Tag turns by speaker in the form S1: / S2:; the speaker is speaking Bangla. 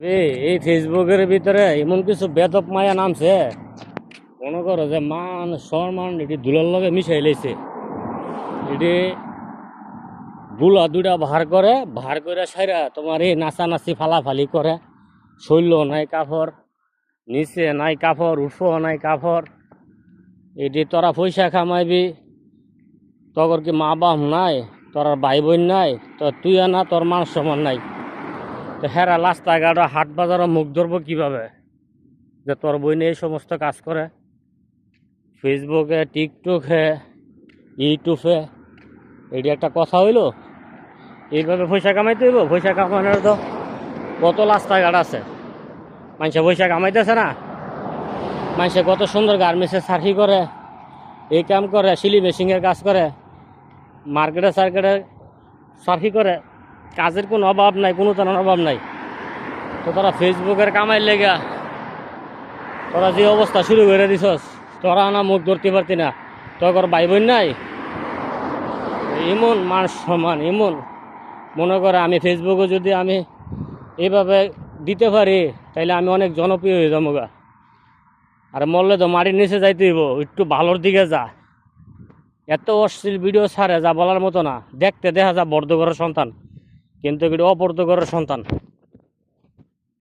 S1: এই ফেসবুকের ভিতরে এমন কিছু বেদব মায়া নামছে, মনে করো যে মান সম্মান এটি দুলার লগে মিশাই লাইছে। এটি গুলা দুইটা ভার করে সাইরা তোমার এই নাচানাচি ফালাফালি করে। শৈল নাই কাপড়, নিচে নাই কাপড়, উঠো নাই কাপড়। এটি তোরা পয়সা কামাইবি, তগর কি মা বাপ নাই, তোর ভাই বোন নাই, তো তুই না তোর মান সম্মান নাই। তো হেরা রাস্তাঘাট হাট বাজারও মুখ ধরবো কিভাবে যে তোর বইনে এই সমস্ত কাজ করে? ফেসবুকে, টিকটকে, ইউটিউবে এটি একটা কথা হইলো? এইভাবে পয়সা কামাইতে হইব? পয়সা কামানোর তো কত রাস্তাঘাট আছে, মানুষে পয়সা কামাইতেছে না। মানুষে কত সুন্দর গার্মেন্টসে সার্ফি করে, এই কাম করে, সিলি মেশিনের কাজ করে, মার্কেটে সার্কেটে সার্ফি করে। কাজের কোনো অভাব নাই, কোনো তেমন অভাব নাই। তো তোরা ফেসবুকের কামাই লেগা তোরা যে অবস্থা শুরু করে দিছস, তোরা না মুখ ধরতে পারতি না। তোর ভাই বোন নাই, এমন মান সম্মান, এমন মনে করে আমি ফেসবুকে যদি আমি এইভাবে দিতে পারি তাইলে আমি অনেক জনপ্রিয় হয়ে যাবো গা। আর মরলে তো মাটির নিচে যাইতে হইব, একটু ভালোর দিকে যা। এত অশ্লীল ভিডিও ছাড়ে যা বলার মতো না। দেখতে দেখা যা বর্ধ ঘরের সন্তান, কিন্তু এটা অপর্ধ ঘরের সন্তান।